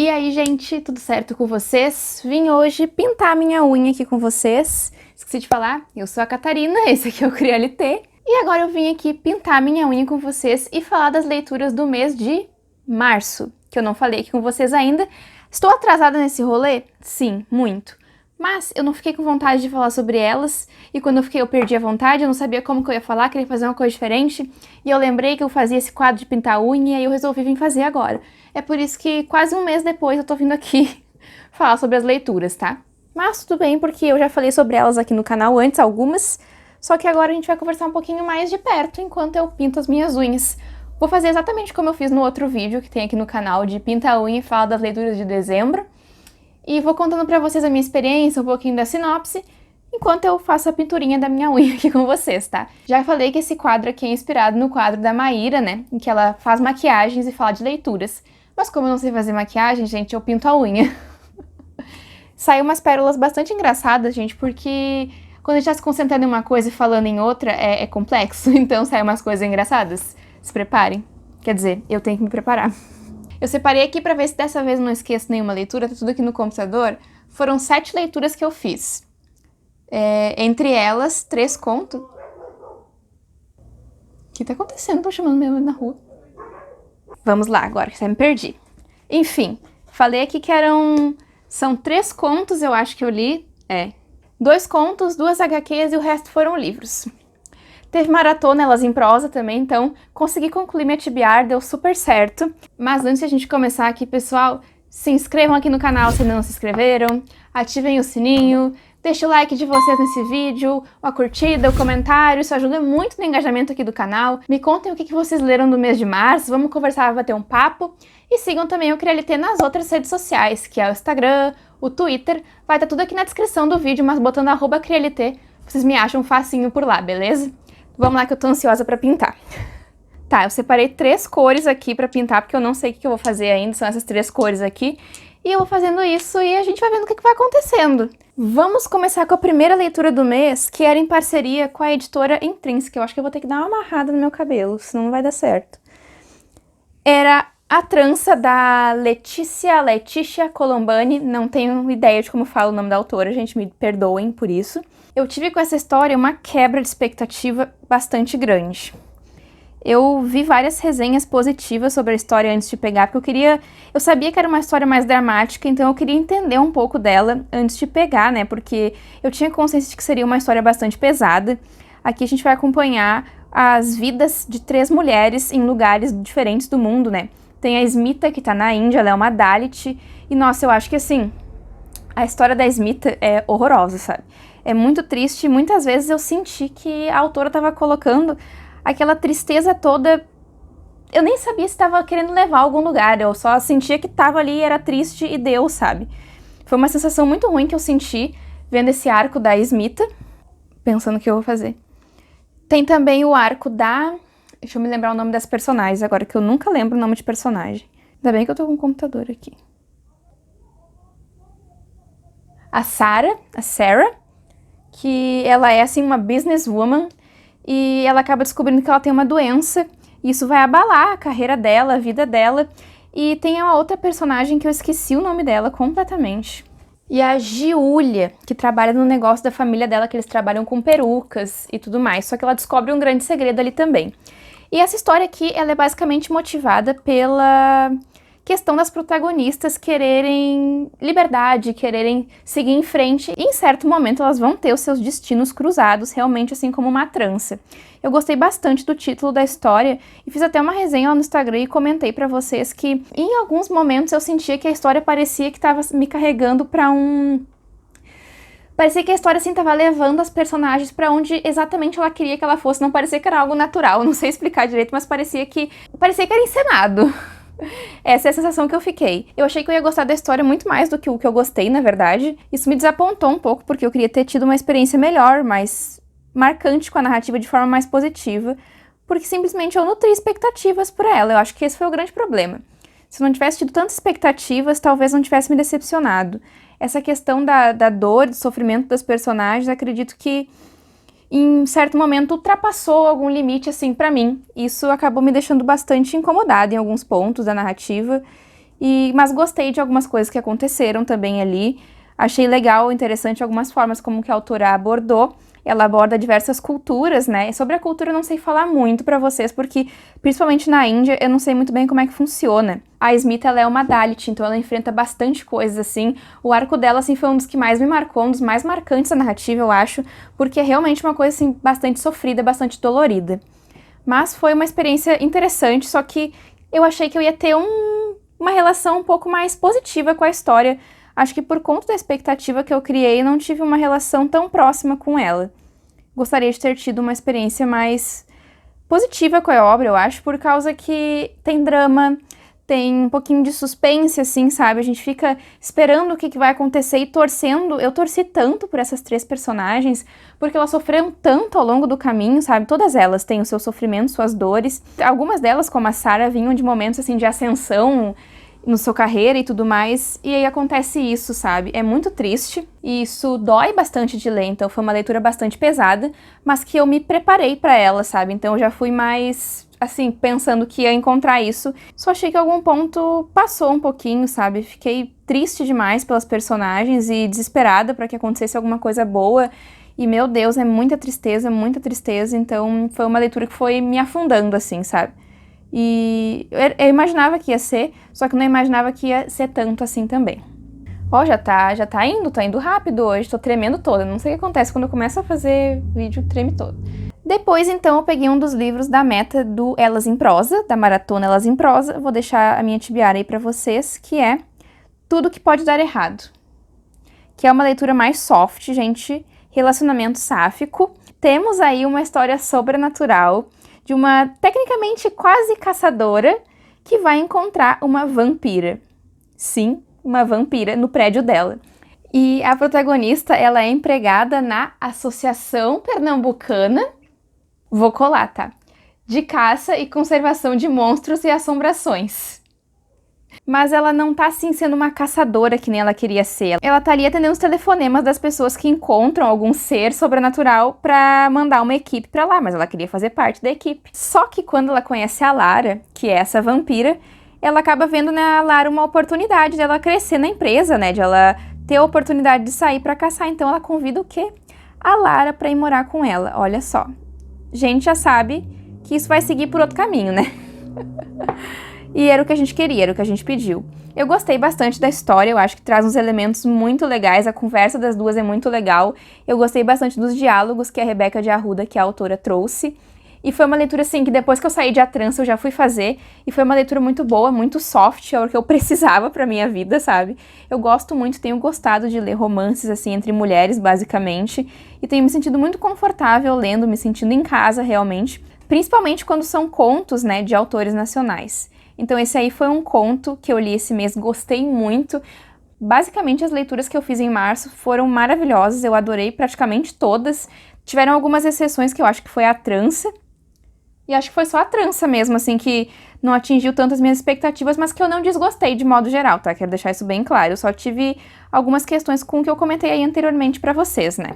E aí, gente, tudo certo com vocês? Vim hoje pintar minha unha aqui com vocês. Esqueci de falar, eu sou a Catarina, esse aqui é o Crialité. E agora eu vim aqui pintar minha unha com vocês e falar das leituras do mês de março, que eu não falei aqui com vocês ainda. Estou atrasada nesse rolê? Sim, muito. Mas eu não fiquei com vontade de falar sobre elas, e quando eu perdi a vontade, eu não sabia como que eu ia falar, queria fazer uma coisa diferente, e eu lembrei que eu fazia esse quadro de pintar unha, e eu resolvi vir fazer agora. É por isso que quase um mês depois eu tô vindo aqui falar sobre as leituras, tá? Mas tudo bem, porque eu já falei sobre elas aqui no canal antes, algumas, só que agora a gente vai conversar um pouquinho mais de perto enquanto eu pinto as minhas unhas. Vou fazer exatamente como eu fiz no outro vídeo que tem aqui no canal de pinta a unha e fala das leituras de dezembro. E vou contando pra vocês a minha experiência, um pouquinho da sinopse, enquanto eu faço a pinturinha da minha unha aqui com vocês, tá? Já falei que esse quadro aqui é inspirado no quadro da Maíra, né? Em que ela faz maquiagens e fala de leituras. Mas como eu não sei fazer maquiagem, gente, eu pinto a unha. Saiu umas pérolas bastante engraçadas, gente, porque quando a gente tá se concentrando em uma coisa e falando em outra, é complexo. Então saem umas coisas engraçadas. Se preparem. Quer dizer, eu tenho que me preparar. Eu separei aqui pra ver se dessa vez eu não esqueço nenhuma leitura, tá tudo aqui no computador. Foram 7 leituras que eu fiz. Entre elas, 3 contos. O que tá acontecendo? Tô chamando meu na rua. Vamos lá agora, que já me perdi. Enfim, falei aqui que são 3 contos, eu acho que eu li. 2 contos, 2 HQs e o resto foram livros. Teve maratona, elas em prosa também, então consegui concluir minha TBR, deu super certo. Mas antes de a gente começar aqui, pessoal, se inscrevam aqui no canal se ainda não se inscreveram, ativem o sininho, deixem o like de vocês nesse vídeo, a curtida, o comentário, isso ajuda muito no engajamento aqui do canal. Me contem o que vocês leram do mês de março, vamos conversar, bater um papo. E sigam também o Crialité nas outras redes sociais, que é o Instagram, o Twitter, vai estar tudo aqui na descrição do vídeo, mas botando @Crialité, vocês me acham facinho por lá, beleza? Vamos lá que eu tô ansiosa pra pintar. Tá, eu separei 3 cores aqui pra pintar, porque eu não sei o que eu vou fazer ainda, são essas 3 cores aqui. E eu vou fazendo isso e a gente vai vendo o que vai acontecendo. Vamos começar com a primeira leitura do mês, que era em parceria com a editora Intrínseca. Eu acho que eu vou ter que dar uma amarrada no meu cabelo, senão não vai dar certo. Era A Trança, da Letícia Colombani. Não tenho ideia de como fala o nome da autora, gente, me perdoem por isso. Eu tive com essa história uma quebra de expectativa bastante grande. Eu vi várias resenhas positivas sobre a história antes de pegar, porque eu sabia que era uma história mais dramática, então eu queria entender um pouco dela antes de pegar, né, porque eu tinha consciência de que seria uma história bastante pesada. Aqui a gente vai acompanhar as vidas de 3 mulheres em lugares diferentes do mundo, né. Tem a Smita, que tá na Índia, ela é uma Dalit, e nossa, eu acho que assim, a história da Smita é horrorosa, sabe? É muito triste, muitas vezes eu senti que a autora estava colocando aquela tristeza toda. Eu nem sabia se estava querendo levar a algum lugar, eu só sentia que estava ali, era triste e deu, sabe? Foi uma sensação muito ruim que eu senti vendo esse arco da Smita, pensando o que eu vou fazer. Tem também o arco da... Deixa eu me lembrar o nome das personagens agora, que eu nunca lembro o nome de personagem. Ainda bem que eu tô com o computador aqui. A Sarah, que ela é, assim, uma businesswoman e ela acaba descobrindo que ela tem uma doença e isso vai abalar a carreira dela, a vida dela. E tem uma outra personagem que eu esqueci o nome dela completamente. E a Giulia, que trabalha no negócio da família dela, que eles trabalham com perucas e tudo mais, só que ela descobre um grande segredo ali também. E essa história aqui, ela é basicamente motivada pela questão das protagonistas quererem liberdade, quererem seguir em frente, e em certo momento elas vão ter os seus destinos cruzados, realmente assim como uma trança. Eu gostei bastante do título da história e fiz até uma resenha lá no Instagram e comentei pra vocês que em alguns momentos eu sentia que a história parecia que estava me carregando pra Parecia que a história, assim, tava levando as personagens pra onde exatamente ela queria que ela fosse, não parecia que era algo natural, não sei explicar direito, mas parecia que era encenado. Essa é a sensação que eu fiquei. Eu achei que eu ia gostar da história muito mais do que o que eu gostei, na verdade. Isso me desapontou um pouco, porque eu queria ter tido uma experiência melhor, mais marcante com a narrativa, de forma mais positiva, porque simplesmente eu nutri expectativas por ela. Eu acho que esse foi o grande problema. Se eu não tivesse tido tantas expectativas, talvez não tivesse me decepcionado. Essa questão da dor, do sofrimento das personagens, acredito que em certo momento ultrapassou algum limite, assim, pra mim. Isso acabou me deixando bastante incomodada em alguns pontos da narrativa. Mas gostei de algumas coisas que aconteceram também ali. Achei legal, interessante algumas formas como que a autora abordou. Ela aborda diversas culturas, né? Sobre a cultura eu não sei falar muito pra vocês, porque principalmente na Índia eu não sei muito bem como é que funciona. A Smita, ela é uma Dalit, então ela enfrenta bastante coisas, assim. O arco dela, assim, foi um dos que mais me marcou, um dos mais marcantes da narrativa, eu acho, porque é realmente uma coisa, assim, bastante sofrida, bastante dolorida. Mas foi uma experiência interessante, só que eu achei que eu ia ter uma relação um pouco mais positiva com a história. Acho que por conta da expectativa que eu criei, não tive uma relação tão próxima com ela. Gostaria de ter tido uma experiência mais positiva com a obra, eu acho, por causa que tem drama, tem um pouquinho de suspense, assim, sabe? A gente fica esperando o que vai acontecer e torcendo. Eu torci tanto por essas 3 personagens, porque elas sofreram tanto ao longo do caminho, sabe? Todas elas têm o seu sofrimento, suas dores. Algumas delas, como a Sarah, vinham de momentos, assim, de ascensão no sua carreira e tudo mais, e aí acontece isso, sabe? É muito triste, e isso dói bastante de ler, então foi uma leitura bastante pesada, mas que eu me preparei pra ela, sabe? Então eu já fui mais, assim, pensando que ia encontrar isso. Só achei que algum ponto passou um pouquinho, sabe? Fiquei triste demais pelas personagens e desesperada pra que acontecesse alguma coisa boa, e meu Deus, é muita tristeza, então foi uma leitura que foi me afundando, assim, sabe? E eu imaginava que ia ser, só que não imaginava que ia ser tanto assim também. Ó, já tá indo rápido hoje, tô tremendo toda. Não sei o que acontece quando eu começo a fazer vídeo, treme todo. Depois, então, eu peguei um dos livros da meta do Elas em Prosa, da Maratona Elas em Prosa. Vou deixar a minha tibiara aí pra vocês, que é Tudo que Pode Dar Errado. Que é uma leitura mais soft, gente, relacionamento sáfico. Temos aí uma história sobrenatural de uma, tecnicamente, quase caçadora que vai encontrar uma vampira. Sim, uma vampira no prédio dela. E a protagonista, ela é empregada na Associação Pernambucana, vou colar, tá? De Caça e Conservação de Monstros e Assombrações. Mas ela não tá, assim, sendo uma caçadora que nem ela queria ser. Ela tá ali atendendo os telefonemas das pessoas que encontram algum ser sobrenatural pra mandar uma equipe pra lá, mas ela queria fazer parte da equipe. Só que quando ela conhece a Lara, que é essa vampira, ela acaba vendo na Lara uma oportunidade dela crescer na empresa, né, de ela ter a oportunidade de sair pra caçar. Então ela convida o quê? A Lara pra ir morar com ela, olha só. A gente já sabe que isso vai seguir por outro caminho, né? E era o que a gente queria, era o que a gente pediu. Eu gostei bastante da história, eu acho que traz uns elementos muito legais, a conversa das duas é muito legal. Eu gostei bastante dos diálogos que a Rebeca de Arruda, que é a autora, trouxe. E foi uma leitura, assim, que depois que eu saí de A Trança eu já fui fazer. E foi uma leitura muito boa, muito soft, é o que eu precisava pra minha vida, sabe? Eu gosto muito, tenho gostado de ler romances, assim, entre mulheres, basicamente. E tenho me sentido muito confortável lendo, me sentindo em casa, realmente. Principalmente quando são contos, né, de autores nacionais. Então esse aí foi um conto que eu li esse mês, gostei muito. Basicamente as leituras que eu fiz em março foram maravilhosas, eu adorei praticamente todas. Tiveram algumas exceções que eu acho que foi A Trança. E acho que foi só A Trança mesmo, assim, que não atingiu tanto as minhas expectativas, mas que eu não desgostei de modo geral, tá? Quero deixar isso bem claro. Eu só tive algumas questões com o que eu comentei aí anteriormente pra vocês, né?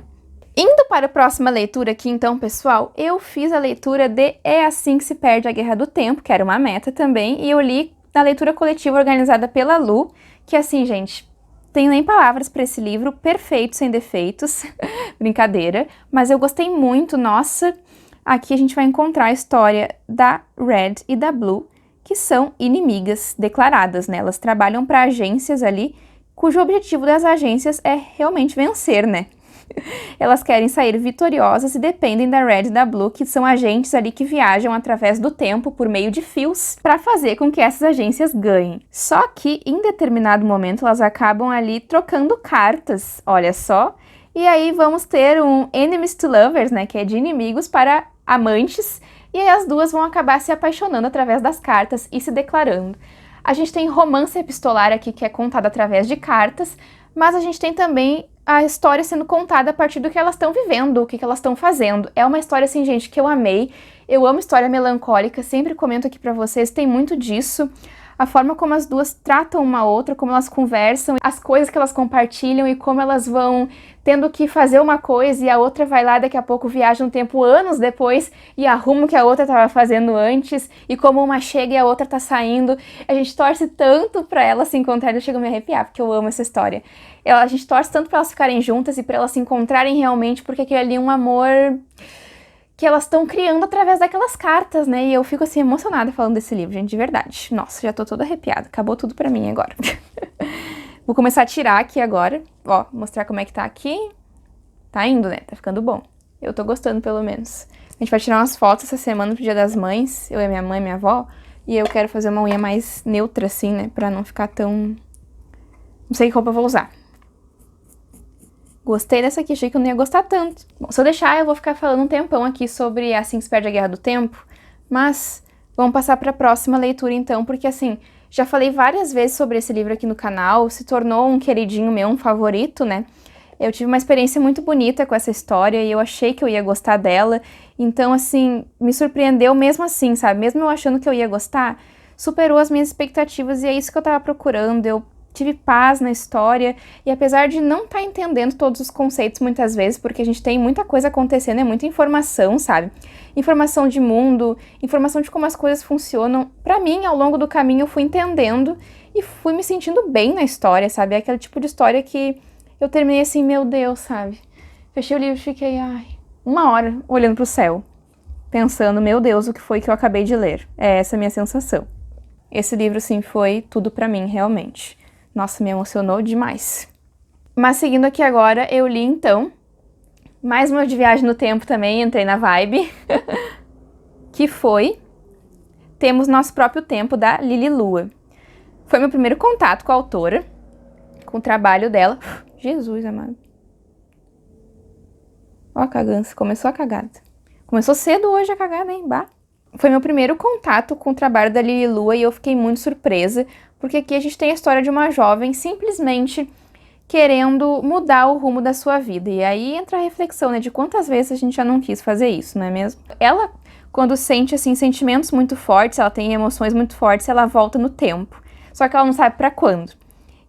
Indo para a próxima leitura aqui, então, pessoal, eu fiz a leitura de É Assim que se Perde a Guerra do Tempo, que era uma meta também, e eu li na leitura coletiva organizada pela Lu, que assim, gente, tenho nem palavras para esse livro, perfeito, sem defeitos, brincadeira, mas eu gostei muito, nossa, aqui a gente vai encontrar a história da Red e da Blue, que são inimigas declaradas, né? Elas trabalham para agências ali, cujo objetivo das agências é realmente vencer, né? Elas querem sair vitoriosas e dependem da Red e da Blue, que são agentes ali que viajam através do tempo por meio de fios para fazer com que essas agências ganhem. Só que em determinado momento elas acabam ali trocando cartas, olha só, e aí vamos ter um enemies to lovers, né, que é de inimigos para amantes, e aí as duas vão acabar se apaixonando através das cartas e se declarando. A gente tem romance epistolar aqui que é contado através de cartas, mas a gente tem também a história sendo contada a partir do que elas estão vivendo, o que elas estão fazendo. É uma história, assim, gente, que eu amei. Eu amo história melancólica, sempre comento aqui pra vocês, tem muito disso. a forma como as duas tratam uma outra, como elas conversam, as coisas que elas compartilham e como elas vão tendo que fazer uma coisa e a outra vai lá daqui a pouco viaja um tempo, anos depois, e arruma o que a outra estava fazendo antes, e como uma chega e a outra tá saindo. A gente torce tanto pra elas se encontrarem, eu chego a me arrepiar, porque eu amo essa história. A gente torce tanto pra elas ficarem juntas e pra elas se encontrarem realmente, porque aquele ali é um amor que elas estão criando através daquelas cartas, né? E eu fico assim emocionada falando desse livro, gente, de verdade. Nossa, já tô toda arrepiada. Acabou tudo pra mim agora. Vou começar a tirar aqui agora. Ó, mostrar como é que tá aqui. Tá indo, né? Tá ficando bom. Eu tô gostando, pelo menos. A gente vai tirar umas fotos essa semana pro Dia das Mães. Eu e minha mãe e minha avó. E eu quero fazer uma unha mais neutra, assim, né? Pra não ficar tão... Não sei que roupa eu vou usar. Gostei dessa aqui, achei que eu não ia gostar tanto. Bom, se eu deixar, eu vou ficar falando um tempão aqui sobre Assim se Perde a Guerra do Tempo, mas vamos passar para a próxima leitura então, porque assim, já falei várias vezes sobre esse livro aqui no canal, se tornou um queridinho meu, um favorito, né? Eu tive uma experiência muito bonita com essa história e eu achei que eu ia gostar dela, então assim, me surpreendeu mesmo assim, sabe? Mesmo eu achando que eu ia gostar, superou as minhas expectativas e é isso que eu tava procurando. Eu tive paz na história, e apesar de não estar entendendo todos os conceitos muitas vezes, porque a gente tem muita coisa acontecendo, é muita informação, sabe? Informação de mundo, informação de como as coisas funcionam. Pra mim, ao longo do caminho, eu fui entendendo e fui me sentindo bem na história, sabe? É aquele tipo de história que eu terminei assim, meu Deus, sabe? Fechei o livro e fiquei, uma hora olhando pro céu, pensando, meu Deus, o que foi que eu acabei de ler? É essa a minha sensação. Esse livro, sim, foi tudo pra mim, realmente. Nossa, me emocionou demais. Mas seguindo aqui agora, eu li então mais uma de Viagem no Tempo também, entrei na vibe, que foi Temos Nosso Próprio Tempo, da Lili Lua. Foi meu primeiro contato com a autora, com o trabalho dela. Jesus amado. Ó a cagança, começou a cagada. Começou cedo hoje a cagada, hein? Bah. Foi meu primeiro contato com o trabalho da Lili Lua e eu fiquei muito surpresa, porque aqui a gente tem a história de uma jovem simplesmente querendo mudar o rumo da sua vida. E aí entra a reflexão, né, de quantas vezes a gente já não quis fazer isso, não é mesmo? Ela, quando sente, assim, sentimentos muito fortes, ela tem emoções muito fortes, ela volta no tempo. Só que ela não sabe pra quando.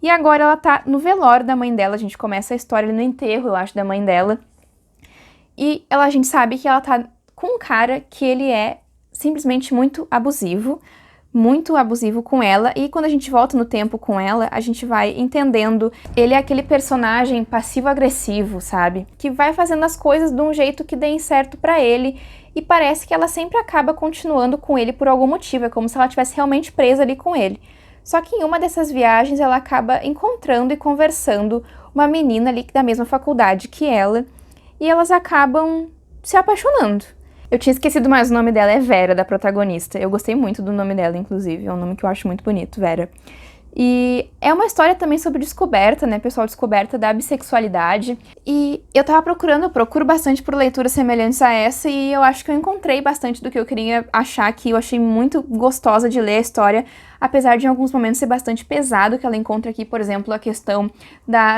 E agora ela tá no velório da mãe dela, a gente começa a história ali no enterro, eu acho, da mãe dela. E a gente sabe que ela tá com um cara que ele é simplesmente muito abusivo com ela, e quando a gente volta no tempo com ela, a gente vai entendendo, ele é aquele personagem passivo-agressivo, sabe? Que vai fazendo as coisas de um jeito que dê certo pra ele, e parece que ela sempre acaba continuando com ele por algum motivo, é como se ela estivesse realmente presa ali com ele. Só que em uma dessas viagens ela acaba encontrando e conversando uma menina ali da mesma faculdade que ela, e elas acabam se apaixonando. Eu tinha esquecido, mas o nome dela é Vera, da protagonista. Eu gostei muito do nome dela, inclusive. É um nome que eu acho muito bonito, Vera. E é uma história também sobre descoberta, né, pessoal? Descoberta da bissexualidade. E eu procuro bastante por leituras semelhantes a essa, e eu acho que eu encontrei bastante do que eu queria achar aqui. Eu achei muito gostosa de ler a história, apesar de em alguns momentos ser bastante pesado, que ela encontra aqui, por exemplo, a questão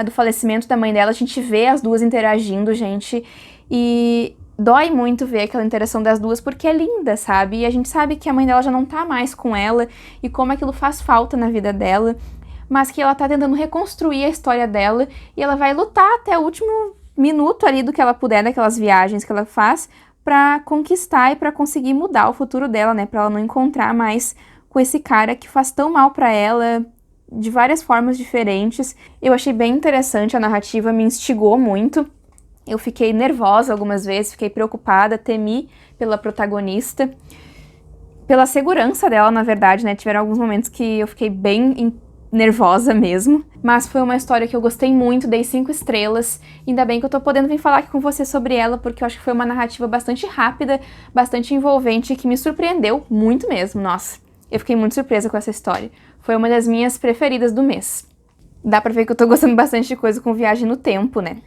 do falecimento da mãe dela. A gente vê as duas interagindo, gente, e dói muito ver aquela interação das duas, porque é linda, sabe? E a gente sabe que a mãe dela já não tá mais com ela, e como aquilo faz falta na vida dela, mas que ela tá tentando reconstruir a história dela, e ela vai lutar até o último minuto ali do que ela puder, daquelas viagens que ela faz, pra conquistar e pra conseguir mudar o futuro dela, né? Pra ela não encontrar mais com esse cara que faz tão mal pra ela, de várias formas diferentes. Eu achei bem interessante, a narrativa me instigou muito. Eu fiquei nervosa algumas vezes, fiquei preocupada, temi pela protagonista, pela segurança dela, na verdade, né? Tiveram alguns momentos que eu fiquei bem nervosa mesmo, mas foi uma história que eu gostei muito, dei 5 estrelas, ainda bem que eu tô podendo vir falar aqui com você sobre ela, porque eu acho que foi uma narrativa bastante rápida, bastante envolvente, que me surpreendeu muito mesmo, nossa, eu fiquei muito surpresa com essa história, foi uma das minhas preferidas do mês. Dá pra ver que eu tô gostando bastante de coisa com viagem no tempo, né?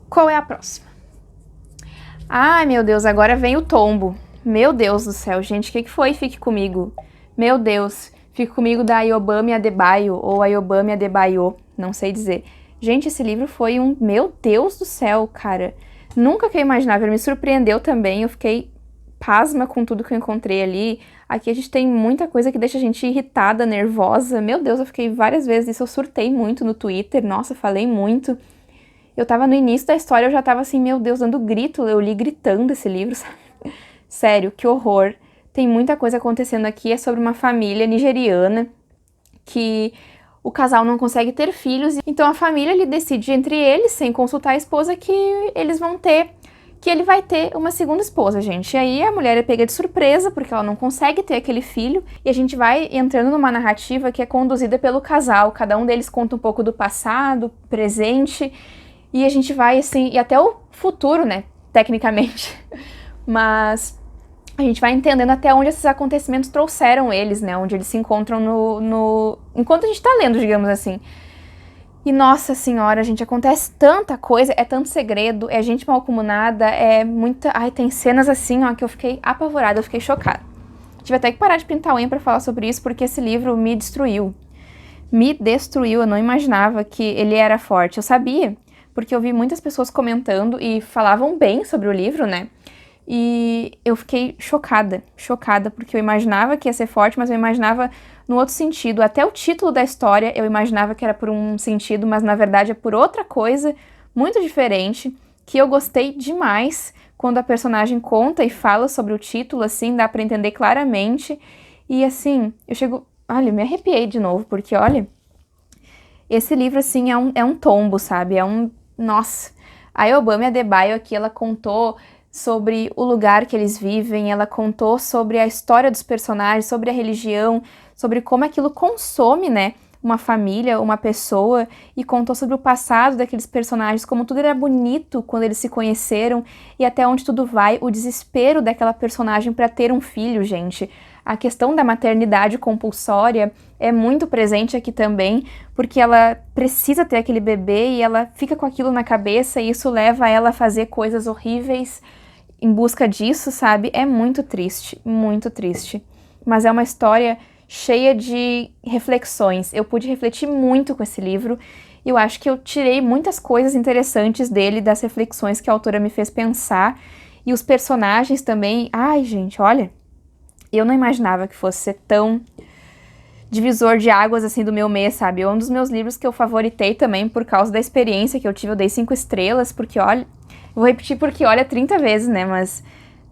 Qual é a próxima? Ai, meu Deus, agora vem o tombo. Meu Deus do céu, gente, o que foi Fique Comigo? Meu Deus, Fique Comigo, da Ayobami Adebayo, ou Ayobami Adebayo, não sei dizer. Gente, esse livro foi um... Meu Deus do céu, cara. Nunca que eu imaginava, ele me surpreendeu também, eu fiquei pasma com tudo que eu encontrei ali. Aqui a gente tem muita coisa que deixa a gente irritada, nervosa. Meu Deus, eu fiquei várias vezes nisso, eu surtei muito no Twitter, nossa, falei muito. Eu tava no início da história, eu já tava assim, meu Deus, dando grito, eu li gritando esse livro, sabe? Sério, que horror. Tem muita coisa acontecendo aqui, é sobre uma família nigeriana que o casal não consegue ter filhos, então a família ele decide entre eles, sem consultar a esposa, que ele vai ter uma segunda esposa, gente. E aí a mulher é pega de surpresa, porque ela não consegue ter aquele filho, e a gente vai entrando numa narrativa que é conduzida pelo casal, cada um deles conta um pouco do passado, presente, e a gente vai assim, e até o futuro, né, tecnicamente, mas a gente vai entendendo até onde esses acontecimentos trouxeram eles, né? Onde eles se encontram enquanto a gente tá lendo, digamos assim. E nossa senhora, gente, acontece tanta coisa, é tanto segredo, é gente malcomunada, é muita... Ai, tem cenas assim, ó, que eu fiquei apavorada, eu fiquei chocada. Tive até que parar de pintar a unha pra falar sobre isso, porque esse livro me destruiu. Me destruiu, eu não imaginava que ele era forte. Eu sabia, porque eu vi muitas pessoas comentando e falavam bem sobre o livro, né? E eu fiquei chocada, porque eu imaginava que ia ser forte, mas eu imaginava no outro sentido. Até o título da história eu imaginava que era por um sentido, mas na verdade é por outra coisa, muito diferente, que eu gostei demais quando a personagem conta e fala sobre o título, assim, dá pra entender claramente. E assim, eu chego... Olha, me arrepiei de novo, porque olha, esse livro, assim, é um tombo, sabe? Nossa! A Ayobami Adebayo aqui, ela contou sobre o lugar que eles vivem, ela contou sobre a história dos personagens, sobre a religião, sobre como aquilo consome, né, uma família, uma pessoa, e contou sobre o passado daqueles personagens, como tudo era bonito quando eles se conheceram, e até onde tudo vai, o desespero daquela personagem para ter um filho, gente. A questão da maternidade compulsória é muito presente aqui também, porque ela precisa ter aquele bebê e ela fica com aquilo na cabeça e isso leva ela a fazer coisas horríveis em busca disso, sabe? É muito triste, muito triste. Mas é uma história cheia de reflexões. Eu pude refletir muito com esse livro e eu acho que eu tirei muitas coisas interessantes dele, das reflexões que a autora me fez pensar. E os personagens também. Ai, gente, olha, eu não imaginava que fosse ser tão divisor de águas assim do meu mês, sabe? É um dos meus livros que eu favoritei também por causa da experiência que eu tive. Eu dei 5 estrelas, porque olha... Vou repetir porque olha 30 vezes, né? Mas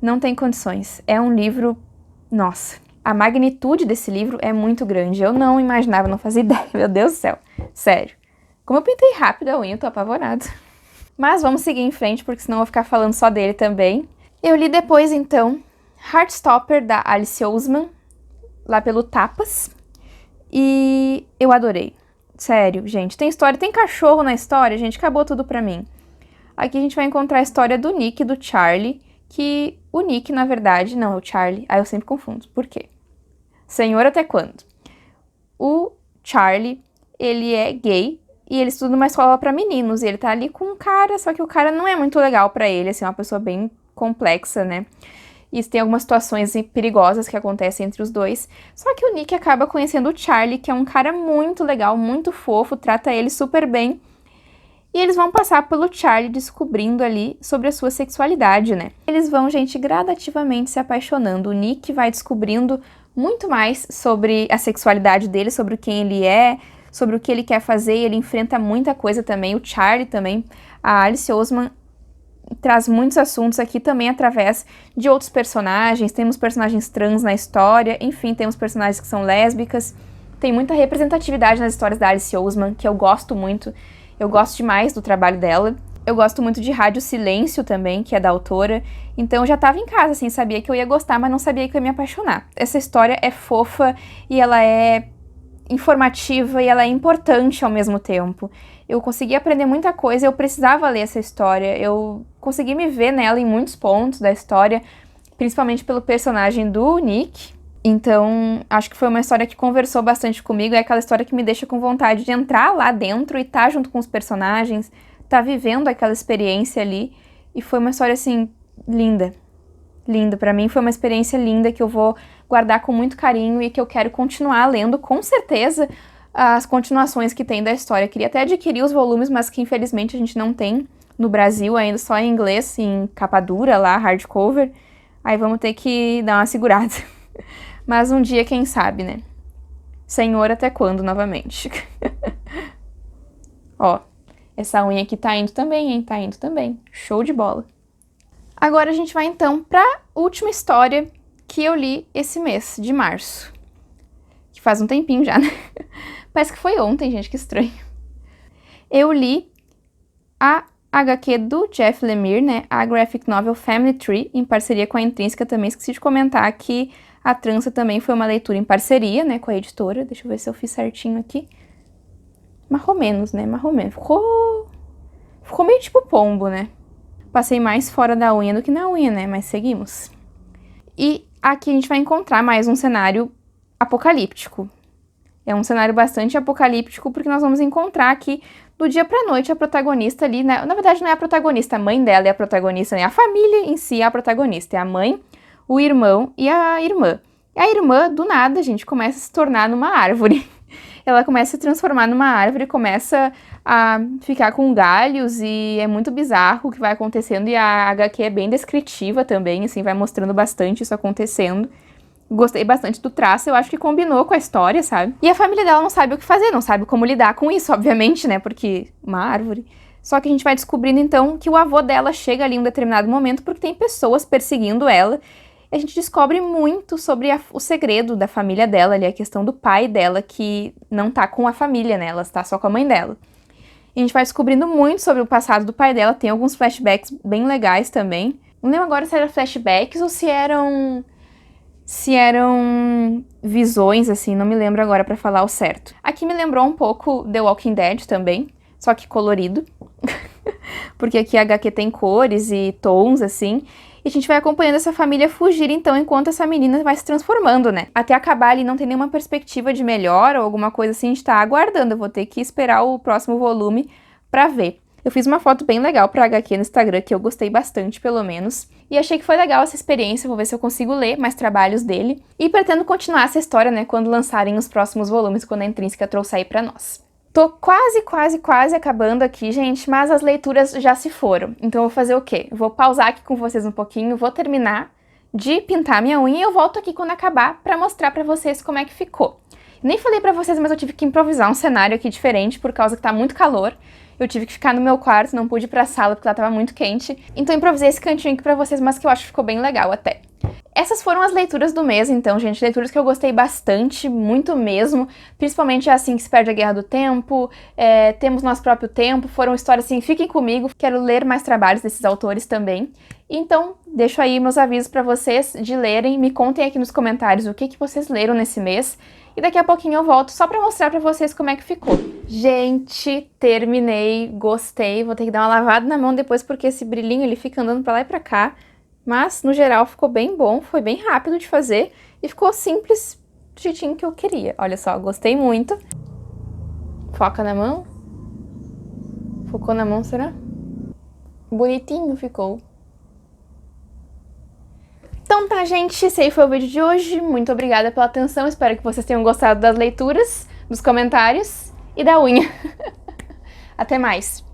não tem condições. É um livro... Nossa, a magnitude desse livro é muito grande. Eu não imaginava, não fazia ideia. Meu Deus do céu. Sério. Como eu pintei rápido a unha, eu tô apavorada. Mas vamos seguir em frente, porque senão eu vou ficar falando só dele também. Eu li depois, então, Heartstopper, da Alice Oseman, lá pelo Tapas. E eu adorei. Sério, gente. Tem história, tem cachorro na história, gente. Acabou tudo pra mim. Aqui a gente vai encontrar a história do Nick e do Charlie, que o Nick, na verdade, não, é o Charlie. Aí eu sempre confundo. Por quê? Senhor, até quando? O Charlie, ele é gay e ele estuda numa escola pra meninos. E ele tá ali com um cara, só que o cara não é muito legal pra ele, assim, é uma pessoa bem complexa, né? E tem algumas situações perigosas que acontecem entre os dois. Só que o Nick acaba conhecendo o Charlie, que é um cara muito legal, muito fofo, trata ele super bem. E eles vão passar pelo Charlie descobrindo ali sobre a sua sexualidade, né? Eles vão, gente, gradativamente se apaixonando. O Nick vai descobrindo muito mais sobre a sexualidade dele, sobre quem ele é, sobre o que ele quer fazer, e ele enfrenta muita coisa também. O Charlie também, a Alice Oseman traz muitos assuntos aqui também através de outros personagens. Temos personagens trans na história, enfim, temos personagens que são lésbicas. Tem muita representatividade nas histórias da Alice Oseman, que eu gosto muito. Eu gosto demais do trabalho dela. Eu gosto muito de Rádio Silêncio também, que é da autora. Então eu já tava em casa, assim, sabia que eu ia gostar, mas não sabia que eu ia me apaixonar. Essa história é fofa e ela é informativa e ela é importante ao mesmo tempo. Eu consegui aprender muita coisa, eu precisava ler essa história. Eu consegui me ver nela em muitos pontos da história, principalmente pelo personagem do Nick. Então, acho que foi uma história que conversou bastante comigo, é aquela história que me deixa com vontade de entrar lá dentro e estar junto com os personagens, estar vivendo aquela experiência ali, e foi uma história, assim, linda. Linda, pra mim foi uma experiência linda que eu vou guardar com muito carinho e que eu quero continuar lendo, com certeza, as continuações que tem da história. Queria até adquirir os volumes, mas que infelizmente a gente não tem no Brasil ainda, só em inglês, em capa dura lá, hardcover, aí vamos ter que dar uma segurada. Mas um dia, quem sabe, né? Senhor, até quando, novamente? Ó, essa unha aqui tá indo também, hein? Tá indo também. Show de bola. Agora a gente vai, então, pra última história que eu li esse mês, de março. Que faz um tempinho já, né? Parece que foi ontem, gente, que estranho. Eu li a HQ do Jeff Lemire, né? A graphic novel Family Tree, em parceria com a Intrínseca também. Esqueci de comentar que a Trança também foi uma leitura em parceria, né, com a editora. Deixa eu ver se eu fiz certinho aqui. Marromenos, né? Marromenos. Ficou meio tipo pombo, né? Passei mais fora da unha do que na unha, né? Mas seguimos. E aqui a gente vai encontrar mais um cenário apocalíptico. É um cenário bastante apocalíptico porque nós vamos encontrar aqui, do dia pra noite, a protagonista ali, né? Na verdade não é a protagonista, a mãe dela é a protagonista, né? A família em si é a protagonista, é a mãe, o irmão e a irmã. E a irmã, do nada, gente, começa a se tornar numa árvore. Ela começa a se transformar numa árvore, começa a ficar com galhos e é muito bizarro o que vai acontecendo. E a HQ é bem descritiva também, assim, vai mostrando bastante isso acontecendo. Gostei bastante do traço, eu acho que combinou com a história, sabe? E a família dela não sabe o que fazer, não sabe como lidar com isso, obviamente, né? Porque uma árvore. Só que a gente vai descobrindo, então, que o avô dela chega ali em um determinado momento porque tem pessoas perseguindo ela. A gente descobre muito sobre o segredo da família dela ali, a questão do pai dela, que não tá com a família, né? Ela está só com a mãe dela. E a gente vai descobrindo muito sobre o passado do pai dela, tem alguns flashbacks bem legais também. Não lembro agora se eram flashbacks ou se eram visões, assim, não me lembro agora pra falar o certo. Aqui me lembrou um pouco The Walking Dead também, só que colorido. Porque aqui a HQ tem cores e tons, assim. E a gente vai acompanhando essa família fugir, então, enquanto essa menina vai se transformando, né? Até acabar ali, não tem nenhuma perspectiva de melhora ou alguma coisa assim, a gente tá aguardando. Eu vou ter que esperar o próximo volume pra ver. Eu fiz uma foto bem legal pra HQ no Instagram, que eu gostei bastante, pelo menos. E achei que foi legal essa experiência, vou ver se eu consigo ler mais trabalhos dele. E pretendo continuar essa história, né, quando lançarem os próximos volumes, quando a Intrínseca trouxer aí pra nós. Tô quase acabando aqui, gente, mas as leituras já se foram. Então eu vou fazer o quê? Eu vou pausar aqui com vocês um pouquinho, vou terminar de pintar minha unha e eu volto aqui quando acabar pra mostrar pra vocês como é que ficou. Nem falei pra vocês, mas eu tive que improvisar um cenário aqui diferente por causa que tá muito calor. Eu tive que ficar no meu quarto, não pude ir pra sala porque lá tava muito quente. Então eu improvisei esse cantinho aqui pra vocês, mas que eu acho que ficou bem legal até. Essas foram as leituras do mês, então, gente. Leituras que eu gostei bastante, muito mesmo. Principalmente Assim que se perde a Guerra do Tempo, Temos Nosso Próprio Tempo. Foram histórias assim, fiquem comigo. Quero ler mais trabalhos desses autores também. Então, deixo aí meus avisos pra vocês de lerem. Me contem aqui nos comentários o que vocês leram nesse mês. E daqui a pouquinho eu volto só pra mostrar pra vocês como é que ficou. Gente, terminei, gostei. Vou ter que dar uma lavada na mão depois porque esse brilhinho ele fica andando pra lá e pra cá. Mas, no geral, ficou bem bom, foi bem rápido de fazer e ficou simples do jeitinho que eu queria. Olha só, gostei muito. Foca na mão. Focou na mão, será? Bonitinho ficou. Então tá, gente, esse aí foi o vídeo de hoje. Muito obrigada pela atenção, espero que vocês tenham gostado das leituras, dos comentários e da unha. Até mais.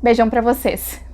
Beijão pra vocês.